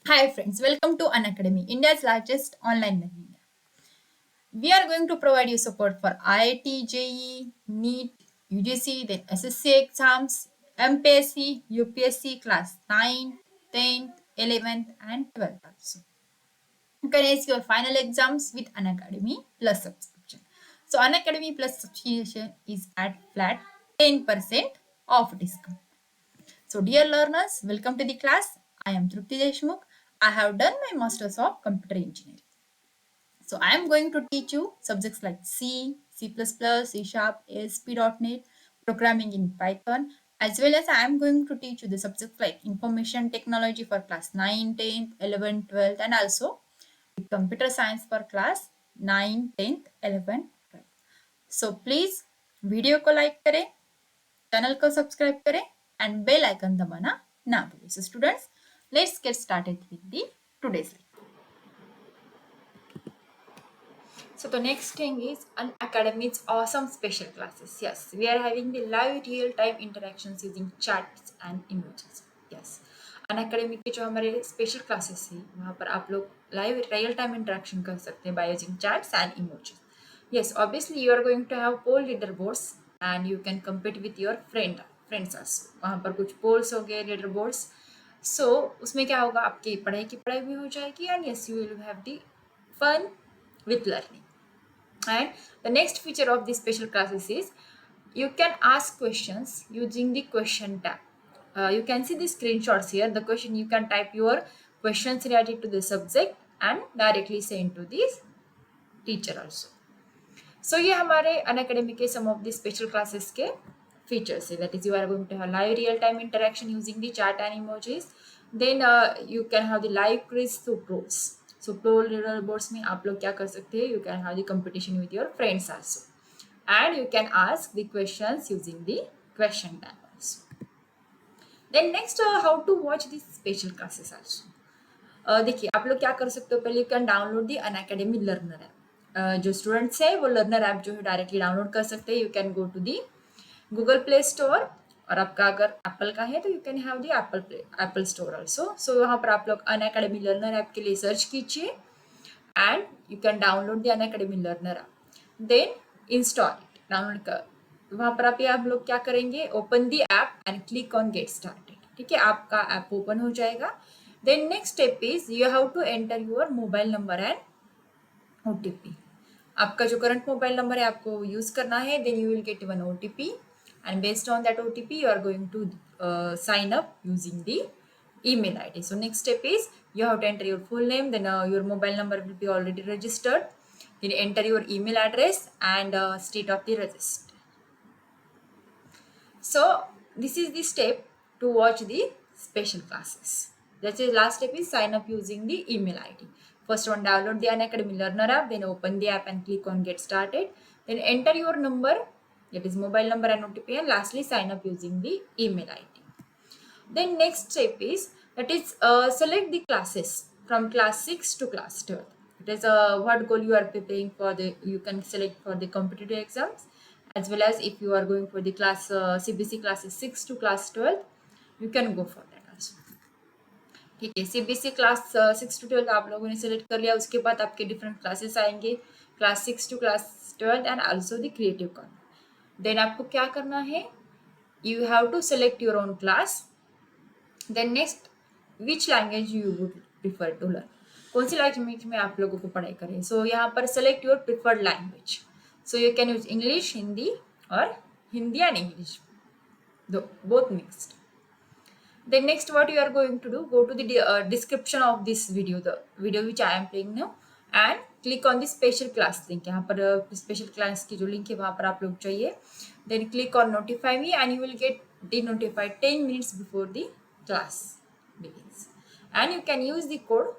Hi friends, welcome to Unacademy, India's largest online learning app. We are going to provide you support for IIT, JEE, NEET, UGC, then SSC exams, MPSC, UPSC class 9, 10th, 11th and 12th also. You can ace your final exams with Unacademy Plus subscription. So Unacademy Plus subscription is at flat 10% off discount. So, dear learners, welcome to the class. I am Trupti Deshmukh. I have done my Masters of Computer Engineering. So, I am going to teach you subjects like C, C++, C Sharp, ASP.NET, programming in Python, as well as I am going to teach you the subjects like information technology for class 9, 10th, 11th, 12th, and also computer science for class 9, 10th, 11th, 12th. So, please video को like करें, channel को subscribe करें and bell icon दबाना ना भूलें. So students, let's get started with the today's lecture. So the next thing is Unacademy's awesome special classes. Yes, we are having the live real-time interactions using chats and emojis. Yes, Unacademy के जो हमारे special classes है वहाँ पर आप लोग live real time interaction कर सकते हैं by using chats and emojis. Yes, obviously you are going to have poll leaderboards and you can compete with your friends also. वहाँ पर कुछ polls हो गए leaderboards. So उसमें क्या होगा, आपकी पढ़ाई की पढ़ाई भी हो जाएगी and yes you will have the fun with learning. And the next feature of these special classes is you can ask questions using the question tab. You can see the screenshots here. The question, you can type your questions related to the subject and directly send to the teacher also. So ये हमारे Unacademy के some of the special classes के features है. That is, you are going to have live real time interaction using the chat and emojis. Then you can have the live quiz through pros. So pro leaderboards में आप लोग क्या कर सकते हैं? You can have the competition with your friends also, and you can ask the questions using the question tab also. Then next, how to watch these special classes also. देखिए आप लोग क्या कर सकते हो, पहले you can download the Unacademy learner app. जो students है वो लर्नर ऐप जो है डायरेक्टली डाउनलोड कर सकते हैं. You can go to the Google Play Store, और आपका अगर एप्पल का है तो you can have the Apple Store also. So वहाँ पर आप लोग अनअकैडमी लर्नर ऐप के लिए सर्च कीजिए and you can download the Unacademy learner app. Then install it, download कर. वहाँ पर आप लोग क्या करेंगे, open the app and click on get started. ठीक है, आपका ऐप ओपन हो जाएगा. Then next step is you have to enter your mobile number and OTP. आपका जो करंट मोबाइल नंबर है आपको यूज करना है. then you will get one OTP and based on that OTP you are going to sign up using the email ID. So next step is you have to enter your full name, then your mobile number will be already registered. Then enter your email address and state of the register. So this is the step to watch the special classes. That's the last step is sign up using the email ID. First one, download the Unacademy Learner app, then open the app and click on get started. Then enter your number, that is mobile number and OTP, and lastly sign up using the email ID. Then next step is that is select the classes from class 6 to class 12. It is what goal you are preparing for. The you can select for the competitive exams, as well as if you are going for the class CBC classes 6 to class 12, you can go for that also. ठीक है, CBC class 6 to 12 आप लोगों ने select कर लिया. उसके बाद आपके डिफरेंट क्लासेस आएंगे, class 6 to class 12 and also the creative corner. Then आपको क्या करना है, you have to select your own class. Then next, which language you would prefer to learn, कौन सी लैंग्वेज में आप लोगों को पढ़ाई करें. सो यहाँ पर select your preferred language. So you can use English, Hindi, और Hindi and English, both mixed. Then next what you are going to do, go to the description of this video, the video which I am playing now, and click on the special class link. यहाँ पर special class की जो link है वहाँ पर आप लोग चाहिए. Then click on notify me and you will get denotified 10 minutes before the class begins. And you can use the code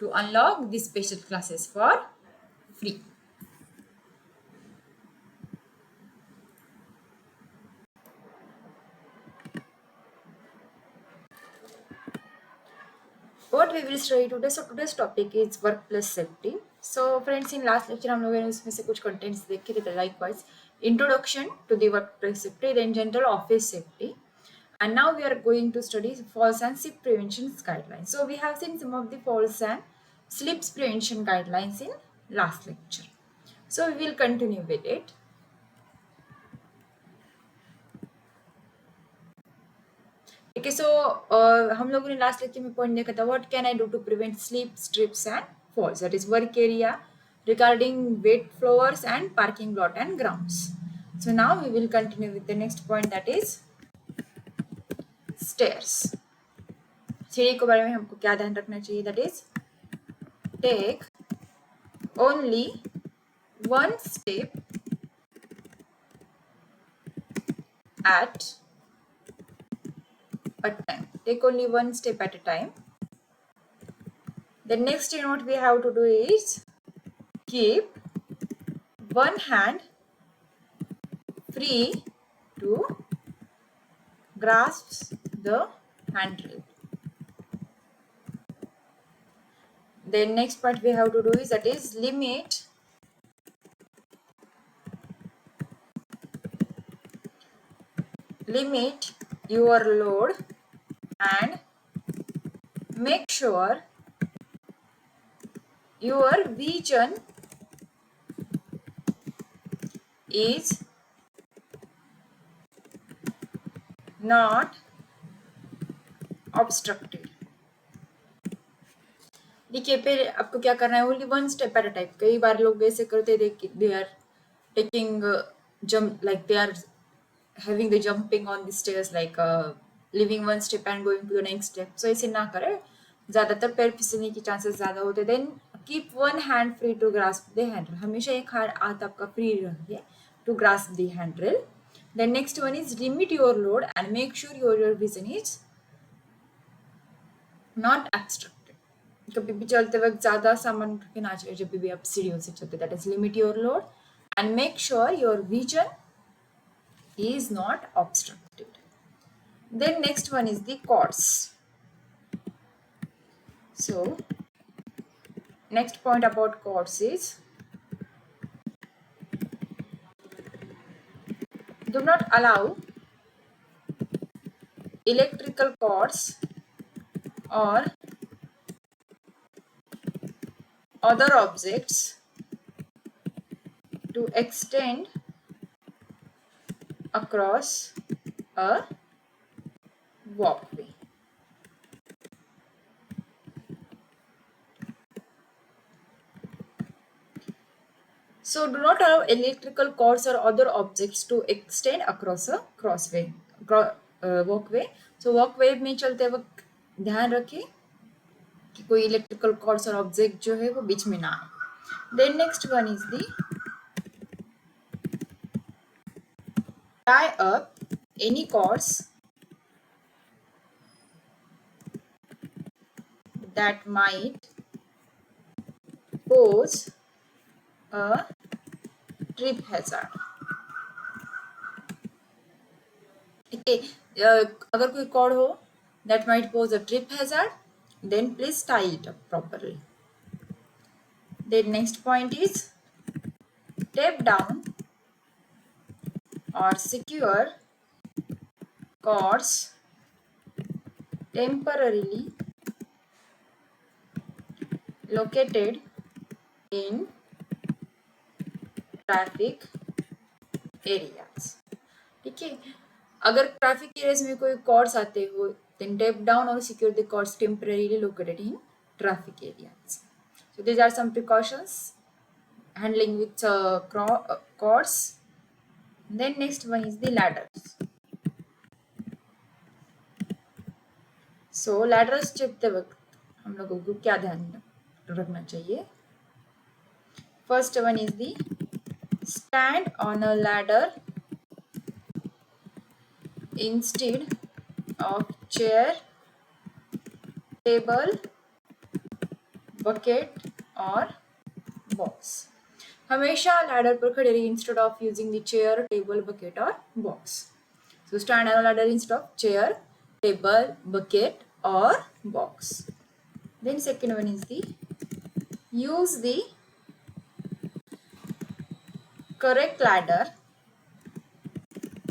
to unlock the special classes for free. What we will study today, so today's topic is workplace safety. So friends, in last lecture हम लोगों ने उसमें से कुछ contents देखे थे. Likewise, introduction to the workplace safety, then general office safety, And now we are going to study falls and slip prevention guidelines. So we have seen some of the falls and slips prevention guidelines in last lecture. So we will continue with it. Okay, so हम लोगों ने last lecture में point देखा था what can I do to prevent slip strips and falls, that is work area regarding wet floors and parking lot and grounds. So now we will continue with the next point, that is stairs. सीढ़ी के बारे में हमको क्या ध्यान रखना चाहिए, that is take only one step at a time. Take only one step at a time. The next thing what we have to do is keep one hand free to grasp the handrail. The next part we have to do is, that is limit your load and make sure your vision is not obstructed. देखिए फिर आपको क्या करना है, only one step at a time. कई बार लोग ऐसे करते they are taking jump, like they are having the jumping on the stairs, like leaving one step and going to the next step. So ऐसे ना करें, ज़्यादातर पैर फिसलने की चांसेस ज़्यादा होते हैं. Then keep one hand free to grasp the handle. हमेशा एक हाथ आपका फ्री रहिए to grasp the handle. Then next one is limit your load and make sure your vision is not obstructed. कभी भी चलते वक्त ज़्यादा सामान उठा के ना चले जब भी आप सीढ़ियों से चलते. That is limit your load and make sure your vision is not obstructed. Then next one is the cords. So next point about cords is, do not allow electrical cords or other objects to extend across a walkway. So do not allow electrical cords or other objects to extend across a walkway. So walkway में चलते वक्त ध्यान रखें कि कोई electrical chords और object जो है वो बीच में ना आए. Then next one is the tie up any cords that might pose a trip hazard. Okay, अगर कोई कॉर्ड हो that might pose a trip hazard, then please tie it up properly. The next point is tape down or secure cords temporarily located in traffic areas. ठीक है, अगर traffic areas में कोई chords आते हो, then tape down or secure the cords temporarily located in traffic areas. So these are some precautions handling with cords. Then next one is the ladders. So ladders चढ़ते वक्त हम लोगों को क्या ध्यान रखना चाहिए? First one is the stand on a ladder instead of chair, table, bucket or box. हमेशा ladder पर खड़े रहिए instead of using the chair, table, bucket or box. So stand on a ladder instead of chair, table, bucket or box. Then second one is the use the correct ladder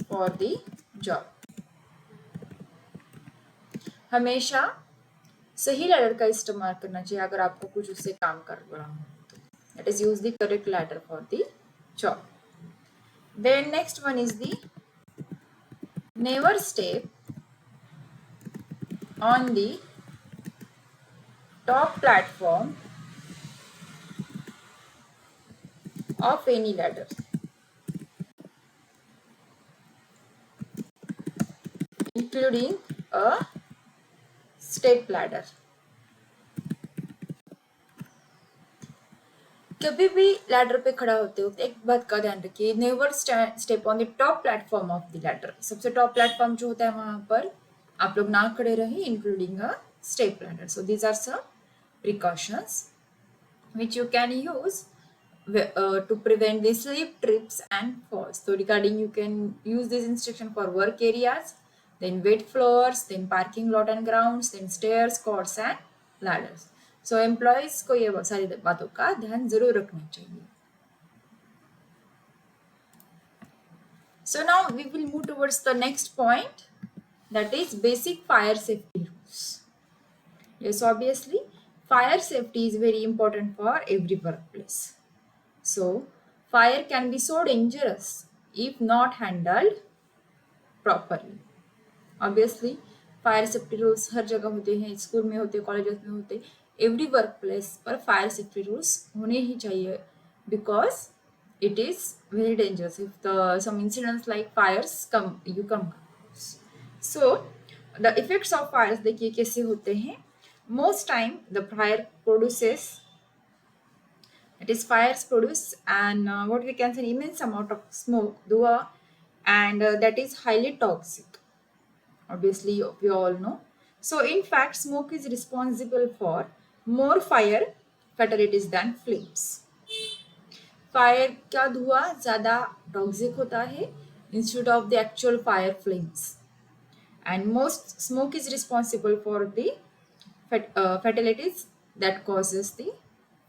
for the job. हमेशा सही ladder का इस्तेमाल करना चाहिए अगर आपको कुछ उससे काम कर रहा हो तो. That is, use the correct ladder for the job. Then next one is the never step on the top platform of any ladder, including a step ladder. कभी भी लैडर पे खड़ा होते वक्त एक बात का ध्यान रखिए, never step on the top platform of the ladder. सबसे टॉप प्लेटफॉर्म जो होता है वहां पर आप लोग ना खड़े रहे, including a step ladder. So these are some precautions which you can use to prevent the slip, trips and falls. So regarding, you can use this instruction for work areas, then wet floors, then parking lot and grounds, then stairs, courts and ladders. So employees को ये सारी बातों का ध्यान जरूर रखना चाहिए. So now we will move towards the next point, that is basic fire safety rules. Yes, obviously fire safety is very important for every workplace. So fire can be so dangerous if not handled properly. Obviously fire safety rules हर जगह होते हैं, school में होते, colleges में होते, every work place पर fire safety rules होने ही चाहिए, because it is very dangerous if the some incidents like fires come you come. So the effects of fires देखिए कैसे होते हैं. Most time the fire produces, that is fires produce and what we can say immense amount of smoke, dua, and that is highly toxic. Obviously we all know. So in fact smoke is responsible for more fire fatalities than flames. Fire का धुआं ज्यादा toxic होता है instead of the actual fire flames, and most smoke is responsible for the fatalities that causes the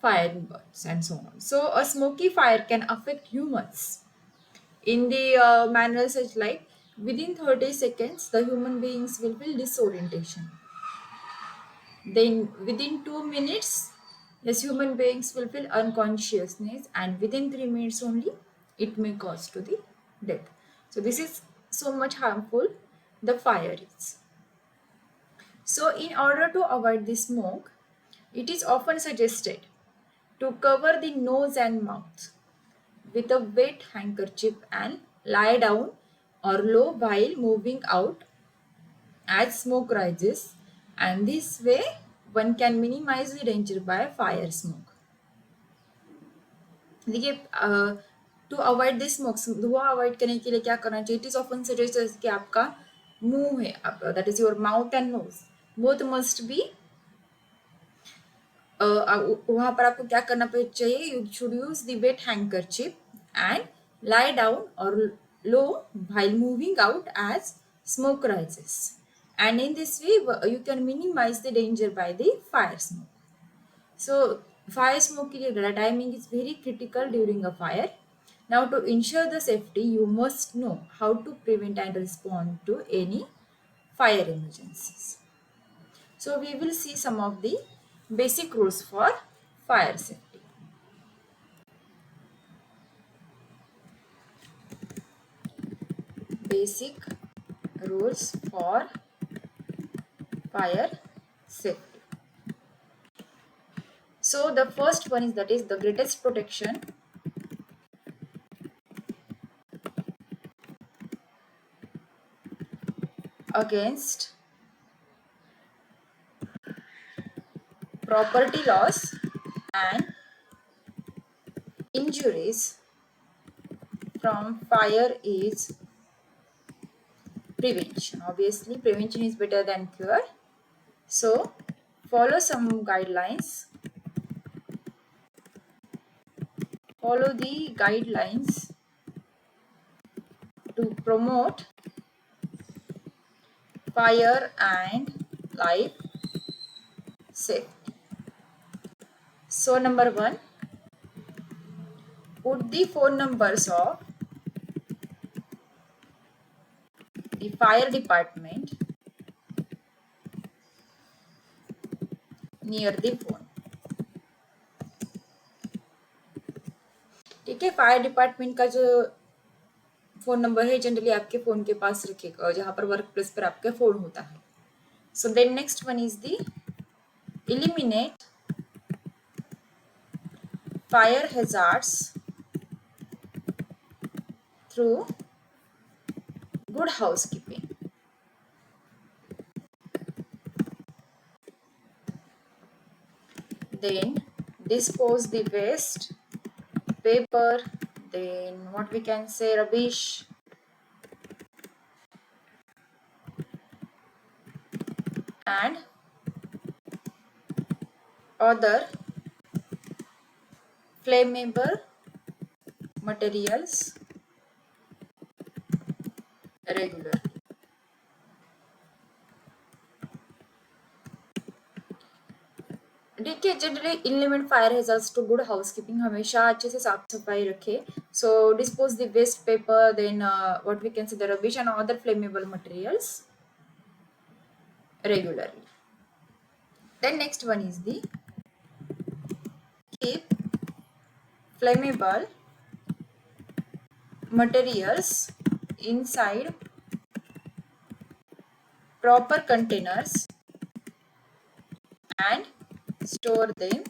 fire burns and so on. So a smoky fire can affect humans in the manner such like within 30 seconds the human beings will feel disorientation. Then within 2 minutes yes human beings will feel unconsciousness, and within 3 minutes only it may cause to the death. So this is so much harmful the fire is. So in order to avoid the smoke, it is often suggested to cover the nose and mouth with a wet handkerchief and lie down or low while moving out as smoke rises, and this way one can minimize the danger by fire smoke. देखिए to avoid this smoke, धुआं avoid करने के लिए क्या करना चाहिए. It is often suggest कि आपका मुंह है, that is your mouth and nose, both must be, वहां पर आपको क्या करना चाहिए, you should use the wet handkerchief and lie down और low while moving out as smoke rises, and in this way you can minimize the danger by the fire smoke. So fire smoke के लिए timing is very critical during a fire. Now to ensure the safety you must know how to prevent and respond to any fire emergencies. So we will see some of the basic rules for fire safety. Basic rules for fire safety. So the first one is, that is the greatest protection against property loss and injuries from fire is prevention. Obviously prevention is better than cure, so follow some guidelines, follow the guidelines to promote fire and life safety. So number 1, put the phone numbers of the fire department near the phone. ठीक है, fire department का जो phone number है generally आपके phone के पास रखेगा जहां पर वर्क प्लेस पर आपका फोन होता है। So then next one is the eliminate fire hazards through good housekeeping। Then dispose the waste paper, then what we can say rubbish and other flammable materials regularly। देखिए generally eliminate fire hazards to good housekeeping, हमेशा अच्छे से साफ सफाई रखे। So dispose the waste paper, then what we can say the rubbish and other flammable materials regularly. Then next one is the keep flammable materials inside proper containers and store them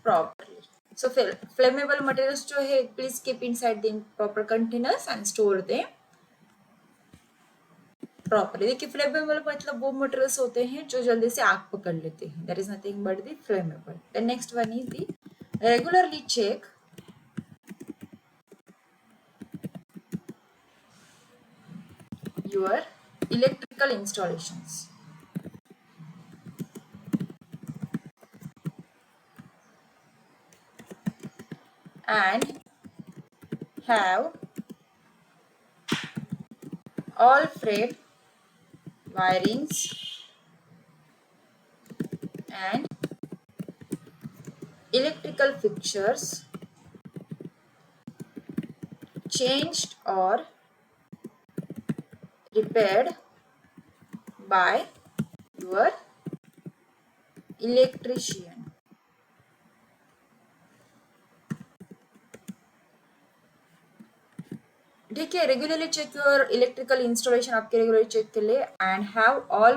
properly। So flammable materials जो है please keep inside the proper containers and store them properly। देखिए flammable मतलब वो materials होते हैं जो जल्दी से आग पकड़ लेते हैं, that is nothing but the flammable। The next one is the regularly check your electrical installations and have all frayed wirings and electrical fixtures changed or repaired by your electrician। ठीक है, regularly check your electrical installation आपके regularly check कर ले and have all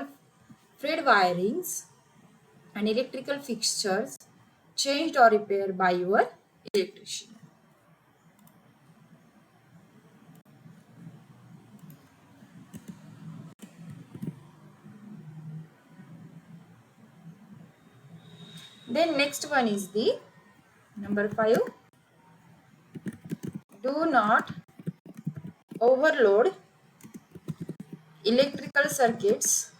frayed wirings and electrical fixtures changed और repair by your electrician. Then next one is the number 5, do not overload electrical circuits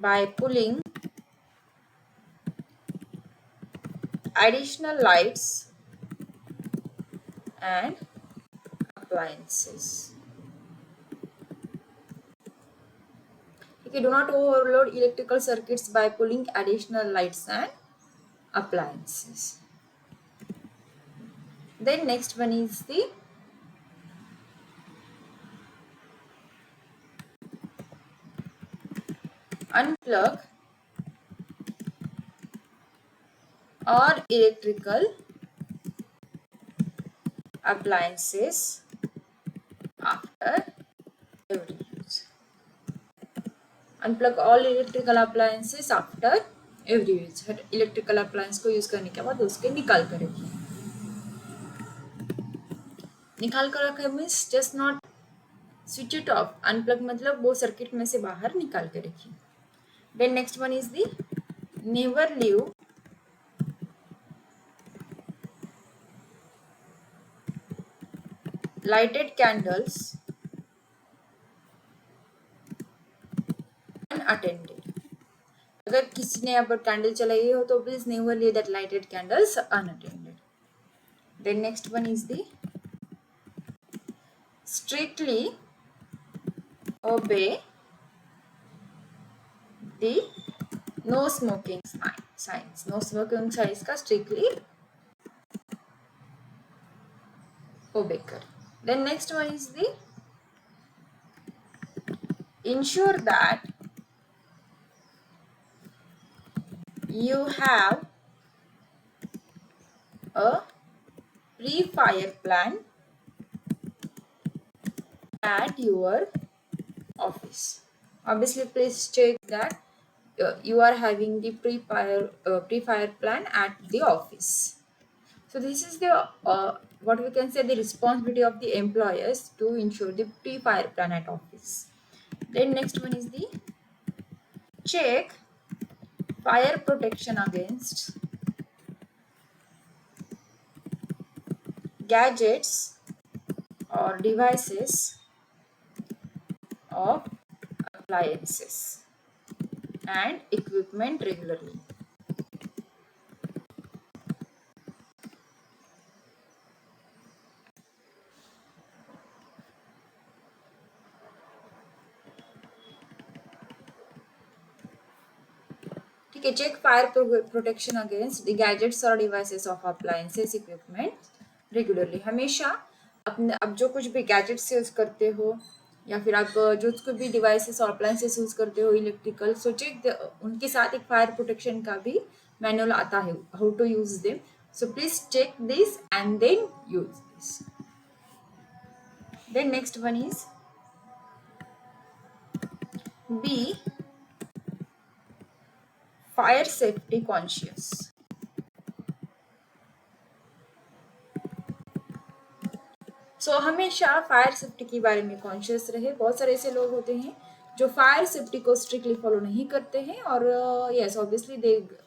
by pulling additional lights and appliances। Okay, do not overload electrical circuits by pulling additional lights and appliances। Then next one is the unplug all electrical appliances after every use। Unplug all electrical appliances after every use। Electrical appliance को use करने के बाद उसके निकाल कर रखिए। निकाल कर रखे means just not switch it off, unplug मतलब वो सर्किट में से बाहर निकाल के रखिए। Then next one is the never leave lighted candles unattended। अगर किसी ने यहाँ पर कैंडल चलाई हो तो please never leave that lighted candles unattended. Then next one is the strictly obey the no smoking signs। no smoking signs का strictly obey कर। Then next one is the ensure that you have a pre-fire plan at your office. Obviously, please check that you are having the pre-fire plan at the office. So this is the what we can say the responsibility of the employers to ensure the pre-fire plan at office. Then next one is the check fire protection against gadgets or devices of appliances and equipment regularly. ठीक है, check fire protection against the gadgets or devices of appliances equipment regularly. हमेशा अपने अब जो कुछ भी gadgets use करते हो या फिर आप जो कुछ भी डिवाइसेस और अप्लायंसेस यूज करते हो इलेक्ट्रिकल, सो चेक उनके साथ एक फायर प्रोटेक्शन का भी मैनुअल आता है, how to use them. So please check this and then use this. Then next one is be fire safety conscious. सो हमेशा फायर सेफ्टी के बारे में कॉन्शियस रहे. बहुत सारे ऐसे लोग होते हैं जो फायर सेफ्टी को स्ट्रिक्टली फॉलो नहीं करते हैं और yes obviously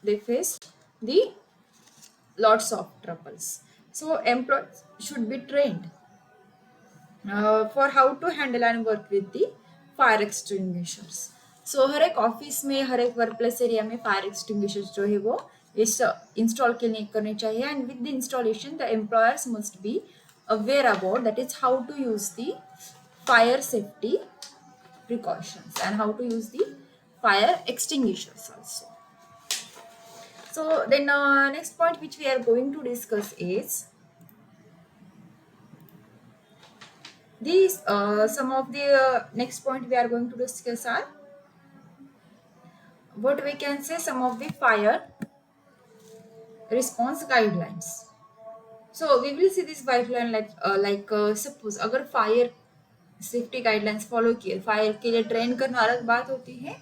they face the lots of troubles. So employees should be trained for how to handle and work with the fire extinguishers. So हर एक ऑफिस में, हर एक वर्क प्लेस एरिया में फायर एक्सटिंग्विशर्स जो है वो इस इंस्टॉल करने चाहिए. And with the installation the employers must be aware about that is how to use the fire safety precautions and how to use the fire extinguishers also. So then next point which we are going to discuss is these some of the next point we are going to discuss are what we can say some of the fire response guidelines. So we will see this guideline like suppose अगर fire safety guidelines follow किए, fire के लिए train करना अलग बात होती है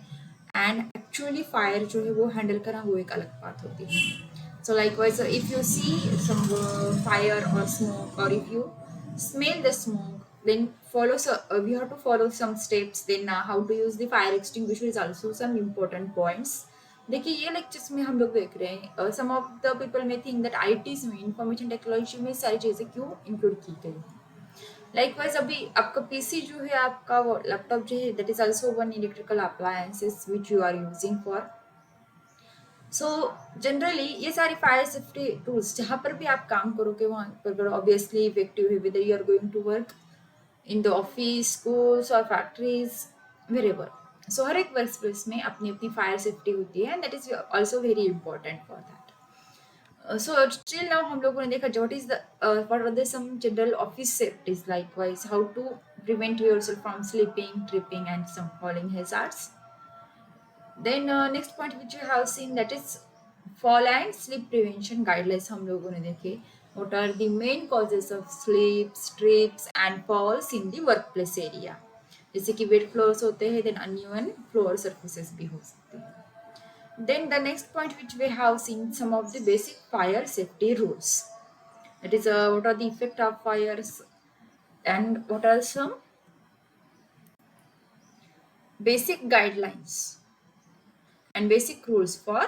and actually fire जो है वो हैंडल करना वो एक अलग बात होती है. So likewise if you see some fire और स्मोक और if you smell the smoke then we have to follow some steps. Then how to use the fire extinguisher is also some important points. देखिए ये lectures में हम लोग देख रहे हैं सम ऑफ द पीपल में थिंक दैट आईटीज में, इंफॉर्मेशन टेक्नोलॉजी में सारी चीज़ें क्यों इंक्लूड की गई हैं. लाइकवाइज अभी आपका पीसी जो है, आपका वो लैपटॉप जो है, that is also one electrical appliances which you are using for. So generally ये सारी फायर सेफ्टी टूल्स जहाँ पर भी आप काम करोगे वहाँ पर ऑब्वियसली इफेक्टिव है, whether you are going to work in the office, schools और फैक्ट्रीज, वेरेवर. सो हर एक वर्क प्लेस में अपनी अपनी फायर सेफ्टी होती है and that is also very important for that. So till now हम लोगों ने देखा what is the what are the some general office safeties, likewise how to prevent yourself from slipping, tripping and some falling hazards. Then next point which we have seen that is fall and slip prevention guidelines हम लोगों ने देखे. What are the main causes of slips, trips and falls in the workplace area. जैसे कि wet floors होते हैं, then uneven floor surfaces भी हो सकते हैं. Then the next point which we have seen some of the basic fire safety rules. That is what are the effect of fires and what are some basic guidelines and basic rules for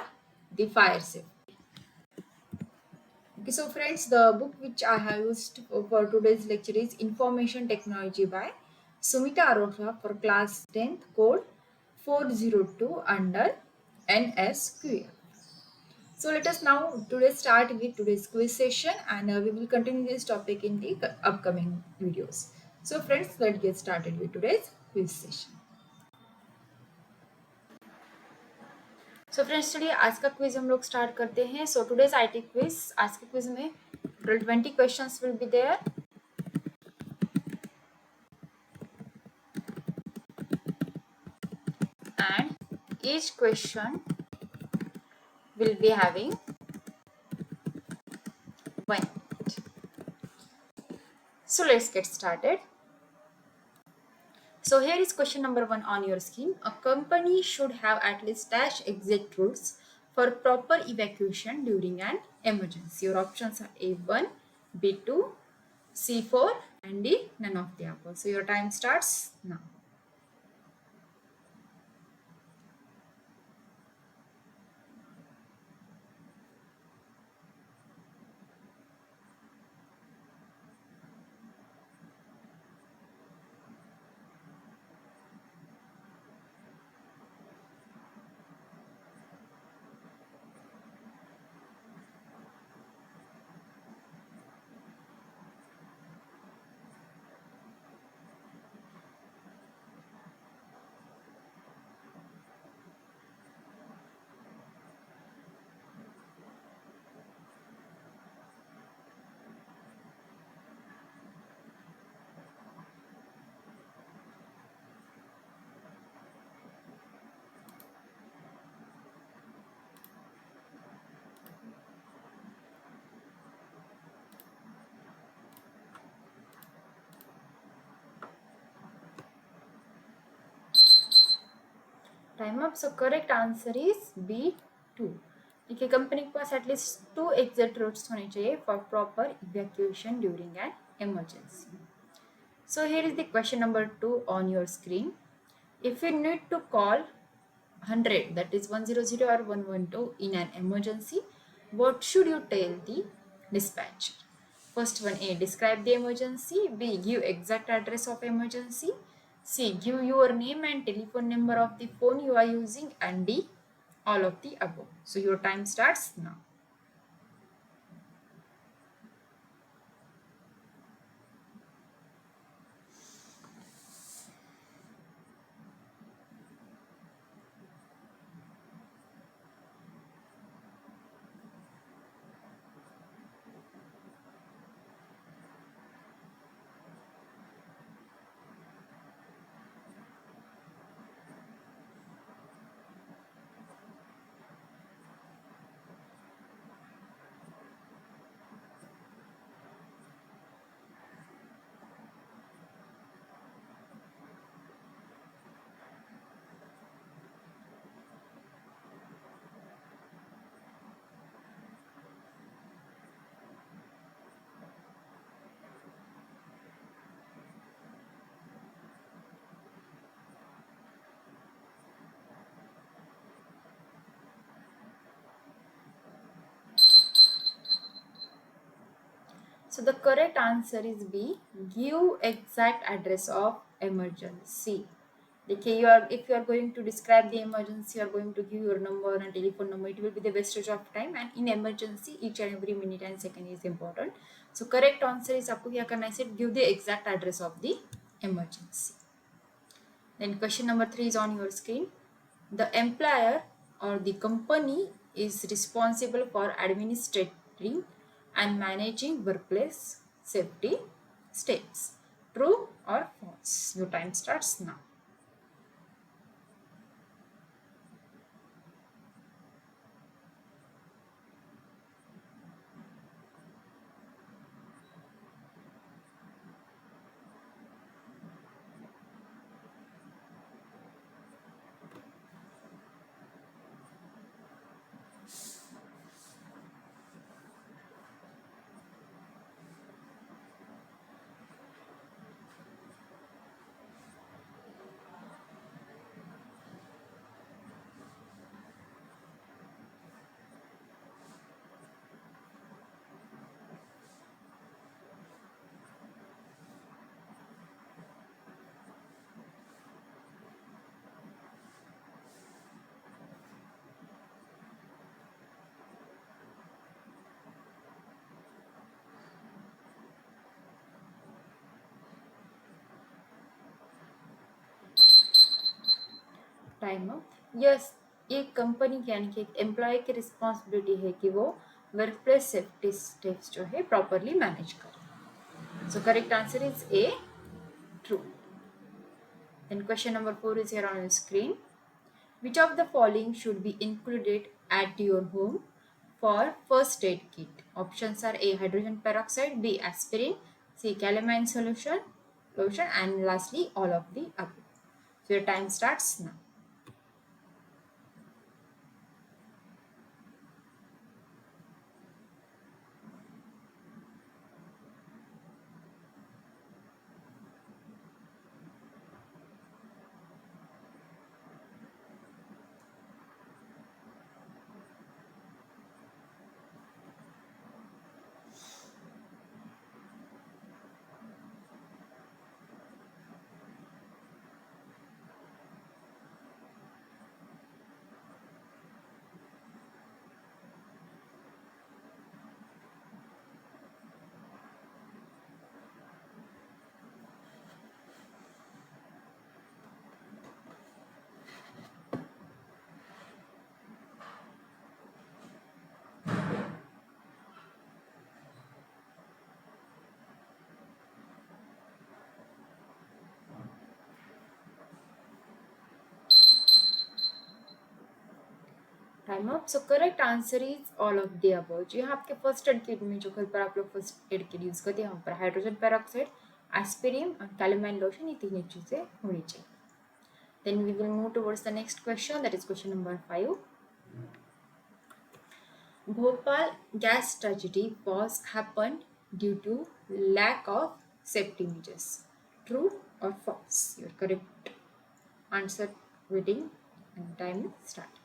the fire safety. Okay, so friends, the book which I have used for today's lecture is Information Technology by Sumita Arora for class 10th, code 402 under NSQL. So let us now today start with today's quiz session and we will continue this topic in the upcoming videos. So friends, let's get started with today's quiz session. So friends, चलिए आज का quiz हम लोग start करते हैं. So today's IT quiz, आज के quiz में 20 questions will be there. each question will be having 1 minute. So let's get started. So here is question number 1 on your screen. A company should have at least dash exit routes for proper evacuation during an emergency. Your options are A1, B2, C4 and D, none of the above. So your time starts now. Time up. So correct answer is B2. देखिए company के पास at least 2 exit roots होने चाहिए for proper evacuation during an emergency. So here is the question number 2 on your screen. If you need to call 100, that is 100 or 112 in an emergency, what should you tell the dispatcher? First one, A, describe the emergency. B, give exact address of emergency. C, give your name and telephone number of the phone you are using. And D, all of the above. So your time starts now. So the correct answer is B. Give exact address of emergency. Okay, if you are going to describe the emergency, you are going to give your number and telephone number. It will be the wastage of time, and in emergency, each and every minute and second is important. So correct answer is आपको क्या करना है? Give the exact address of the emergency. Then question number 3 is on your screen. The employer or the company is responsible for administrating and managing workplace safety steps. True or false? Your time starts now. Time up. Yes, एक company की यानी कि एक employ की responsibility है कि वो work place safety steps जो है प्रॉपरली मैनेज करे. सो correct answer is a, true. Then question number 4 is here on your screen. Which of the following should be included at your home for first aid kit? Options are A. Hydrogen peroxide, B. Aspirin, C. Calamine solution, lotion, and lastly all of the above. So your time starts now. Time up. So correct answer is all of the above. जो यहाँ आपके first aid kit में जो घर पर आप लोग first aid kit use करते हैं यहाँ पर हाइड्रोजन पेरोक्साइड, एस्पिरिन और कैलेमाइन लोशन, ये तीन चीजें होनी चाहिए. Then we will move towards the next question, that is question number 5. Bhopal gas tragedy was happened due to lack of safety measures. True or false? Your correct answer reading and time started.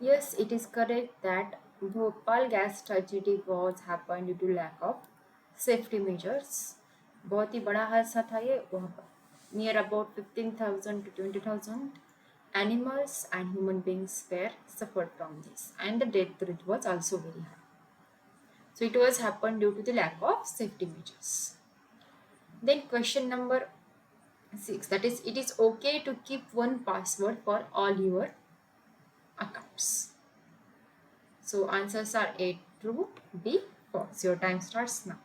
Yes, it is correct that Bhopal gas tragedy was happened due to lack of safety measures. बहुत ही बड़ा हादसा था ये. वहाँ पर near about 15,000 to 20,000 animals and human beings were suffered from this, and the death rate was also very high. So it was happened due to the lack of safety measures. Then question number 6, that is, it is okay to keep one password for all your accounts. So answers are A true, B false. Your time starts now.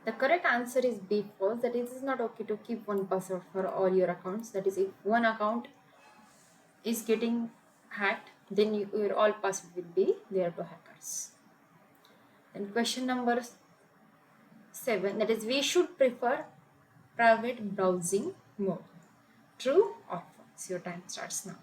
The correct answer is B false. That is, it is not okay to keep one password for all your accounts. That is, if one account is getting hacked, then your all password will be there to hackers. Then question number 7, that is, we should prefer private browsing mode. True or false? Your time starts now.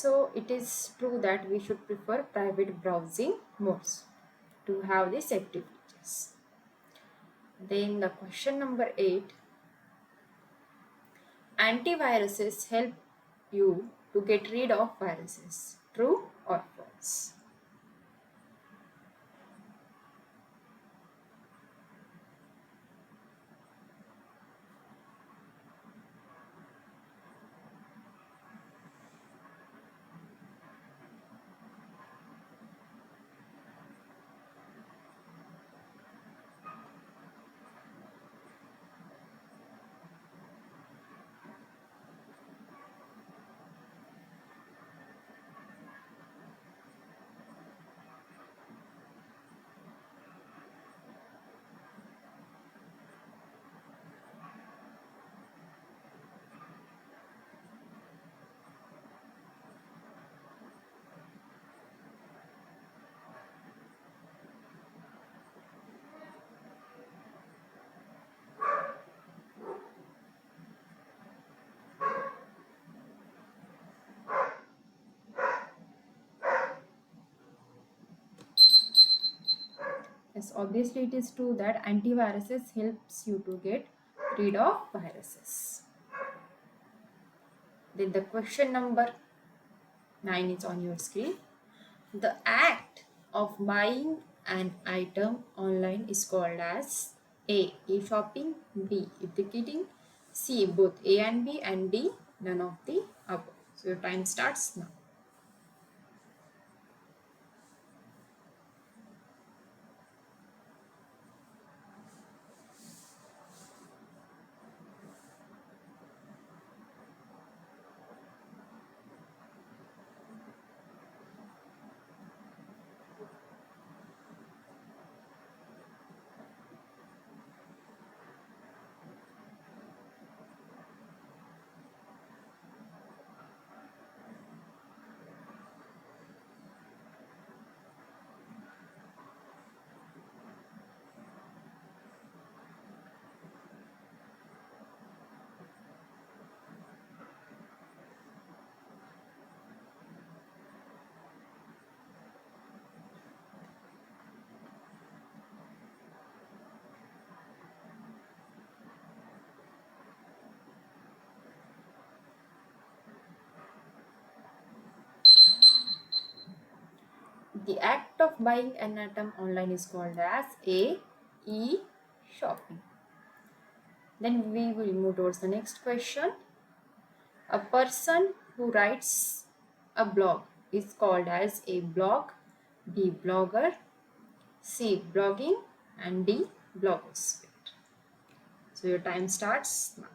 So it is true that we should prefer private browsing modes to have the safety features. Then the question number 8, antiviruses help you to get rid of viruses. True or false? Yes, obviously it is true that antiviruses helps you to get rid of viruses. Then the question number 9 is on your screen. The act of buying an item online is called as A. E-shopping, B. E-ticketing, C. Both A and B, and D. None of the above. So your time starts now. The act of buying an item online is called as A. E-shopping. Then we will move towards the next question. A person who writes a blog is called as A. Blog, B. Blogger, C. Blogging, and D. Blogosphere. So your time starts now.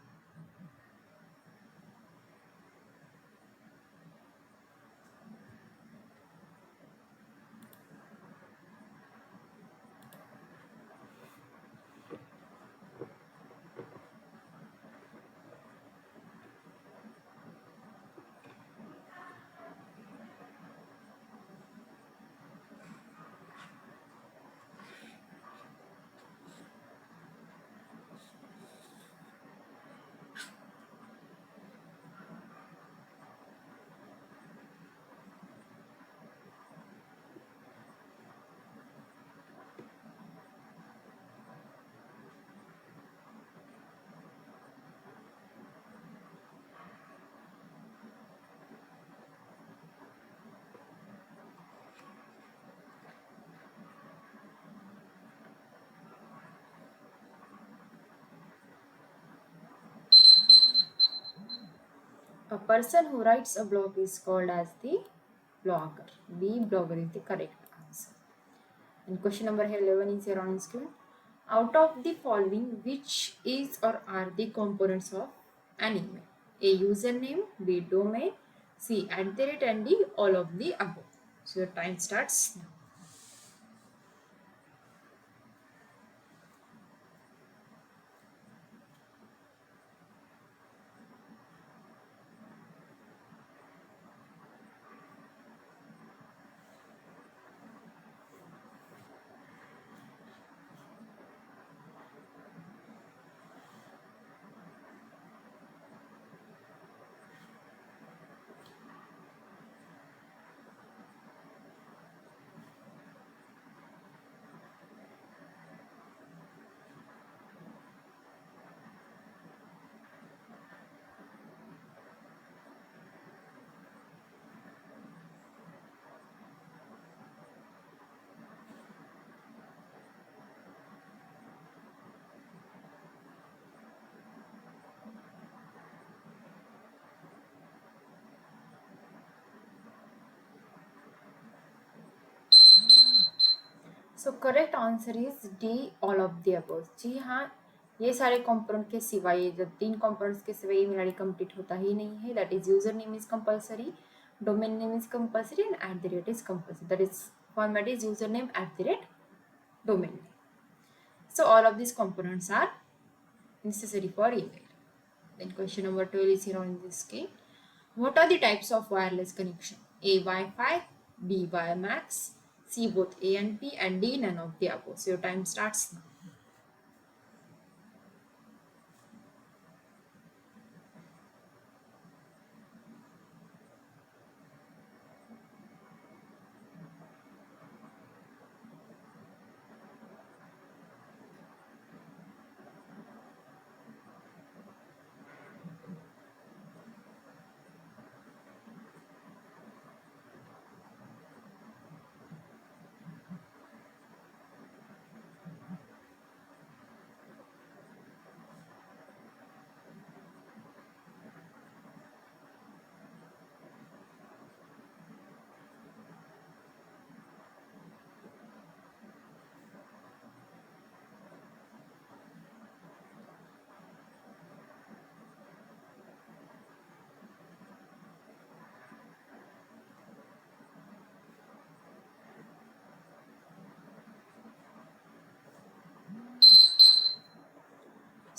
A person who writes a blog is called as the blogger. B. Blogger is the correct answer. And question number 11 is here on screen. Out of the following, which is or are the components of an email? A. Username, B. Domain, C. @ and D. All of the above. So your time starts now. So correct answer is D, all of the above. जी हाँ, ये सारे component के सिवाय, ये जब 3 components के सिवाय ईमेल आईडी कंप्लीट होता ही नहीं है। That is user name is compulsory, domain name is compulsory and at the rate is compulsory. That is format is user name at the rate domain name. So all of these components are necessary for email. Then question number 12 is here on this scale. What are the types of wireless connection? A, Wi-Fi, B, WiMAX, C, both A and B, and D, none of the above. So your time starts now.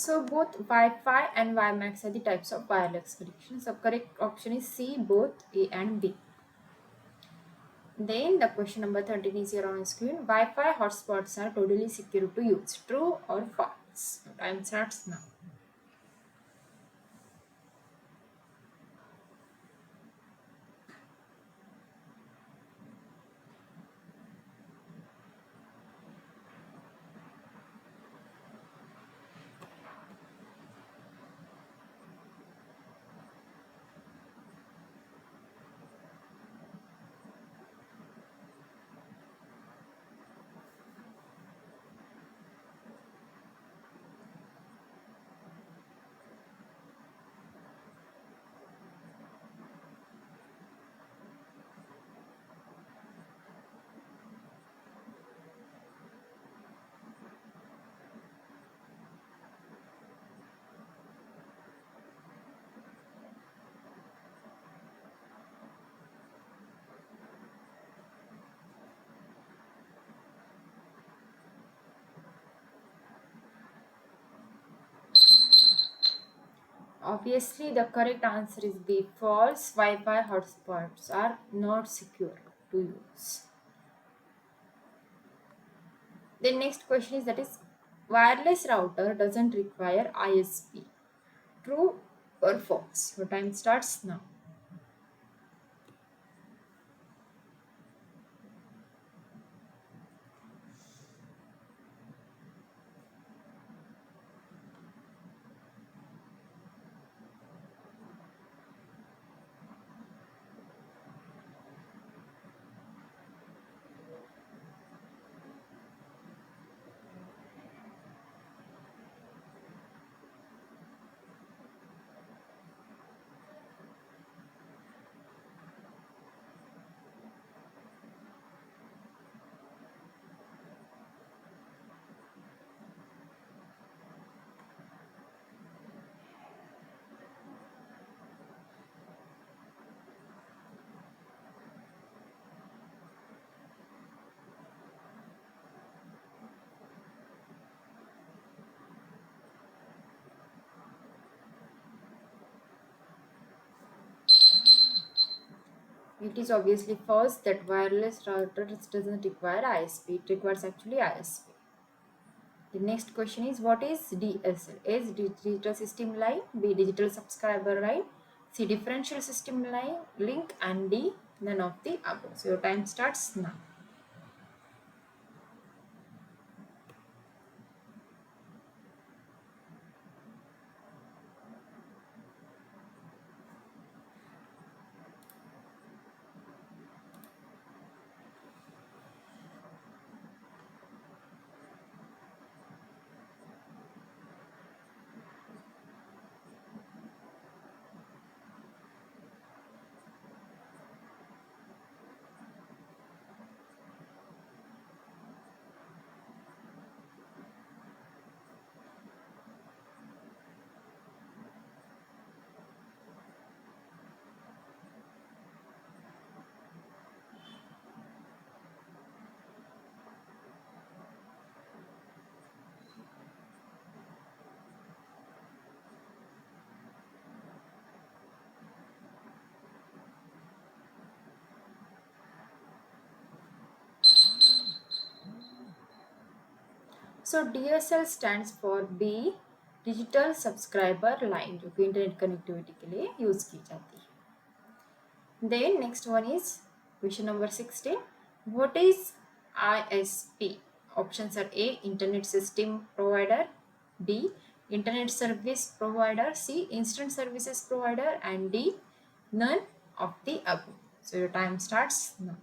So both Wi-Fi and WiMAX are the types of wireless connection. So correct option is C, both A and B. Then the question number 13 is here on screen. Wi-Fi hotspots are totally secure to use. True or false? Time starts now. Obviously, the correct answer is B, false. Wi-Fi hotspots are not secure to use. The next question is, that is, wireless router doesn't require ISP. True or false? Your time starts now. It is obviously false that wireless routers doesn't require ISP. It requires actually ISP. The next question is, what is DSL? A is digital system line, B digital subscriber line, C differential system line link, and D none of the above. So your time starts now. So DSL stands for B digital subscriber line, जो कि internet connectivity के लिए use की जाती है. Then next one is question number 16. What is ISP? Options are A internet system provider, B internet service provider, C instant services provider, and D none of the above. So your time starts now.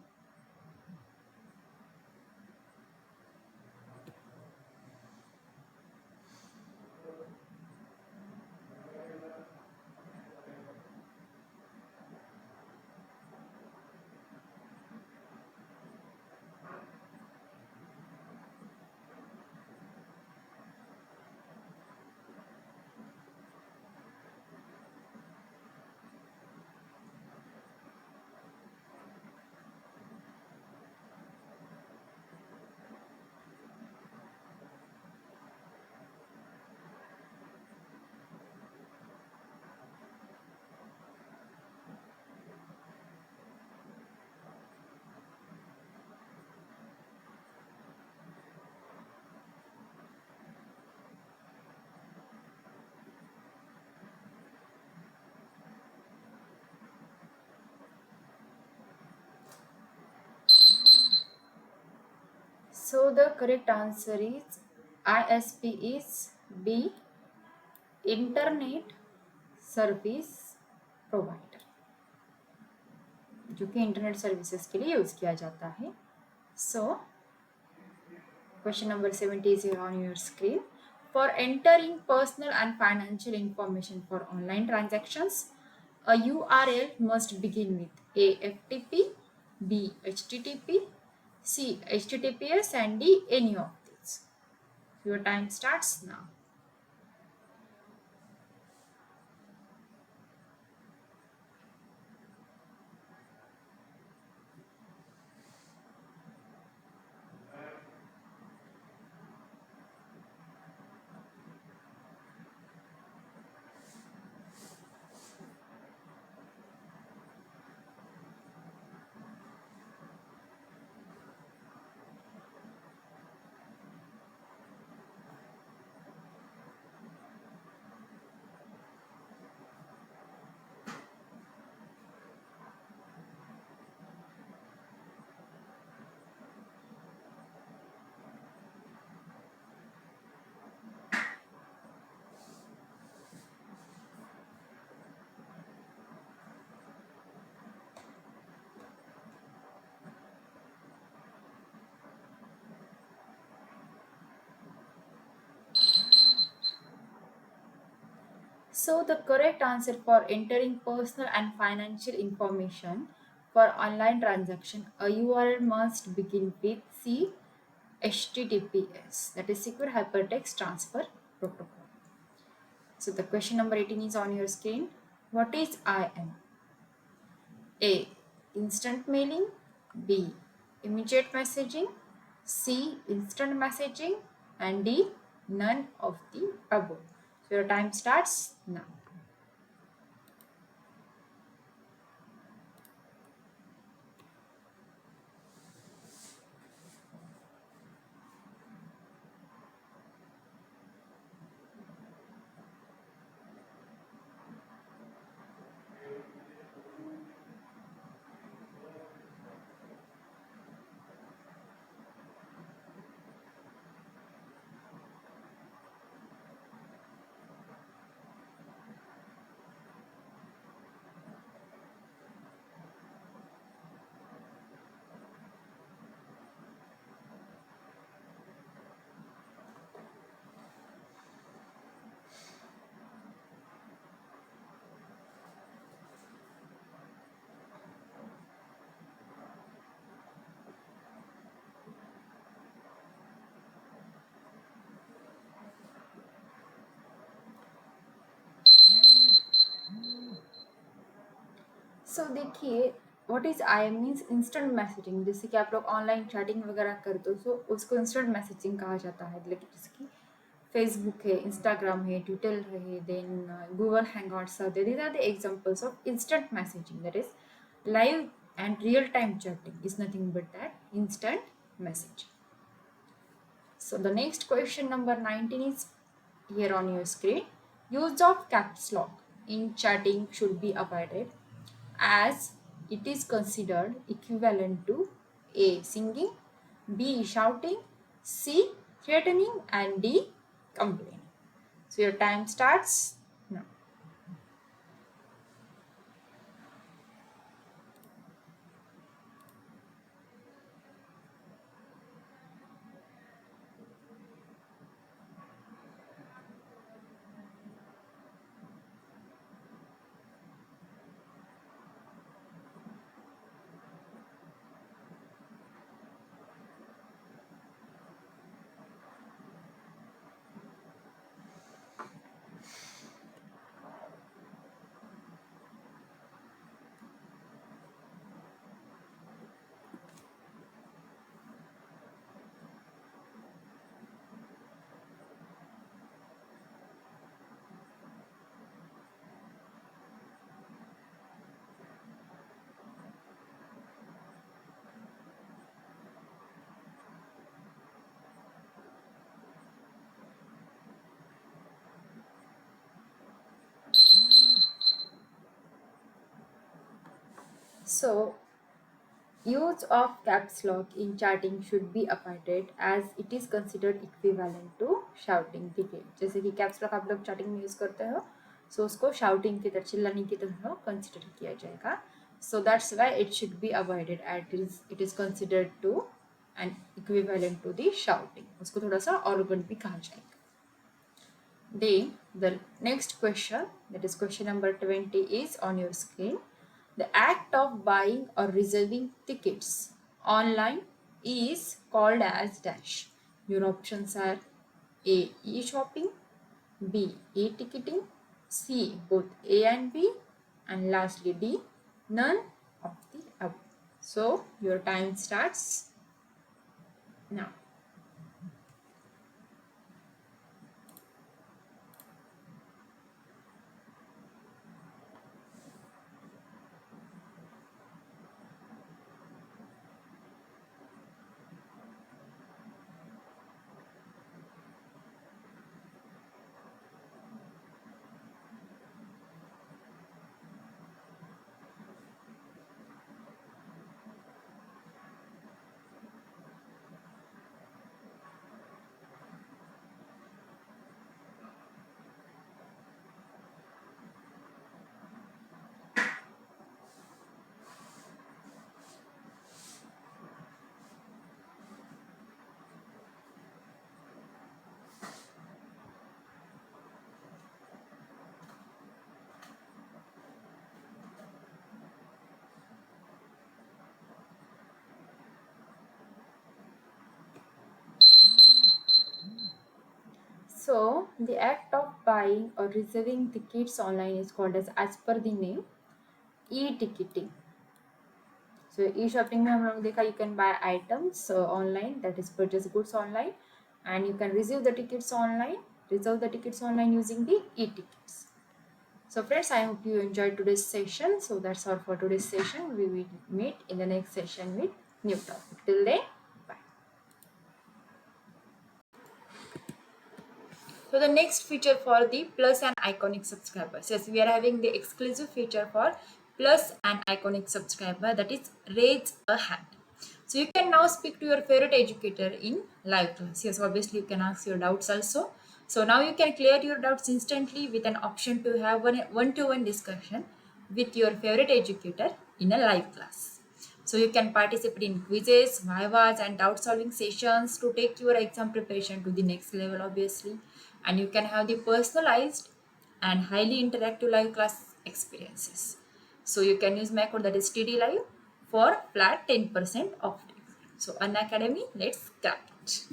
So the correct answer is ISP is B internet service provider, जो कि internet services के लिए use किया जाता है. So question number 70 is here on your screen. For entering personal and financial information for online transactions, a URL must begin with A FTP, B HTTP, C HTTPS, and D any of these. Your time starts now. So the correct answer for entering personal and financial information for online transaction, a URL must begin with C HTTPS, that is Secure Hypertext Transfer Protocol. So the question number 18 is on your screen. What is IM? A. Instant mailing, B. Immediate messaging, C. Instant messaging, and D. None of the above. So your time starts now. सो देखिए, what is I means instant messaging. जैसे कि आप लोग online chatting वगैरह करते हो, सो उसको instant messaging कहा जाता है. लेकिन जैसे कि फेसबुक है, इंस्टाग्राम है, ट्विटर है, then Google Hangouts are there. These are the examples of instant messaging, that is live and real time chatting is nothing but that instant message. So the next question number 19 is here on your screen. Use of caps lock in chatting should be avoided as it is considered equivalent to A. Singing, B. Shouting, C. Threatening, and D. Complaining. So your time starts now. So use of caps lock in chatting should be avoided as it is considered equivalent to shouting. ठीक है, जैसे कि caps lock आप लोग chatting में use करते हो, सो उसको शाउटिंग की तरह, चिल्लाने की तरह कंसिडर किया जाएगा. So that's why it should be avoided as it is considered to and equivalent to the shouting. उसको थोड़ा सा arrogant भी कहा जाएगा. Then the next question, that is question number 20, is on your screen. The act of buying or reserving tickets online is called as dash. Your options are A. E-shopping, B. E-ticketing, C. both A and B, and lastly D. none of the above. So your time starts now. So the act of buying or reserving tickets online is called as per the name, e-ticketing. So e-shopping में हम लोग देखा, you can buy items online, that is purchase goods online, and you can reserve the tickets online using the e-tickets. So friends, I hope you enjoyed today's session. So that's all for today's session. We will meet in the next session with new topic. Till then, bye. So the next feature for the plus and iconic subscribers. Yes, we are having the exclusive feature for plus and iconic subscriber, that is raise a hand. So you can now speak to your favorite educator in live class. Yes, obviously you can ask your doubts also. So now you can clear your doubts instantly with an option to have one-to-one discussion with your favorite educator in a live class. So you can participate in quizzes, vivas, and doubt solving sessions to take your exam preparation to the next level, obviously. And you can have the personalized and highly interactive live class experiences. So you can use my code, that is TD Live, for flat 10% off. So Unacademy, let's get it.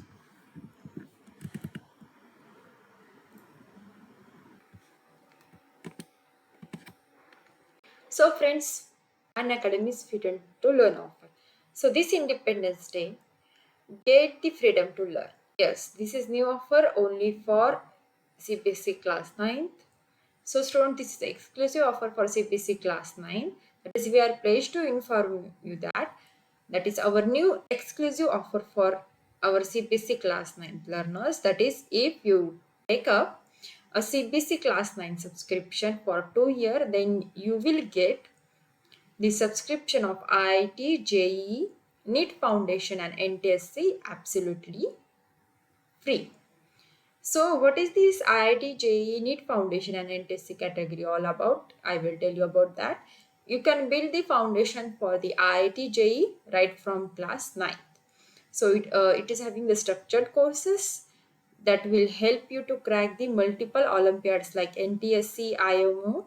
So friends, Unacademy is freedom to learn offer. So this Independence Day, get the freedom to learn. Yes, this is new offer only for CPSC class 9th. So student, this is the exclusive offer for CPSC class 9. That is, we are pleased to inform you that is our new exclusive offer for our CBSE class 9 learners. That is, if you take up a CBSE class 9 subscription for 2 years, then you will get the subscription of IIT, JEE, NEET Foundation and NTSC absolutely free. So what is this IIT, JEE, NEET Foundation and NTSC category all about? I will tell you about that. You can build the foundation for the IIT, JEE right from class 9th. So it is having the structured courses that will help you to crack the multiple Olympiads like NTSC, IMO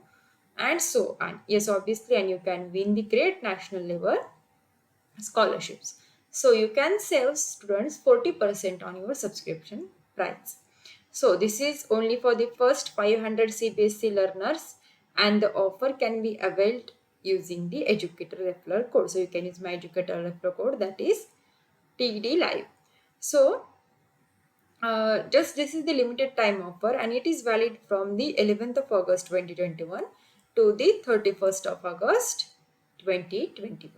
and so on. Yes, obviously, and you can win the great national level scholarships. So you can save students 40% on your subscription price. So this is only for the first 500 CBSE learners, and the offer can be availed using the educator referral code. So you can use my educator referral code, that is TD Live. So just this is the limited time offer, and it is valid from the 11th of August 2021 to the 31st of August 2021.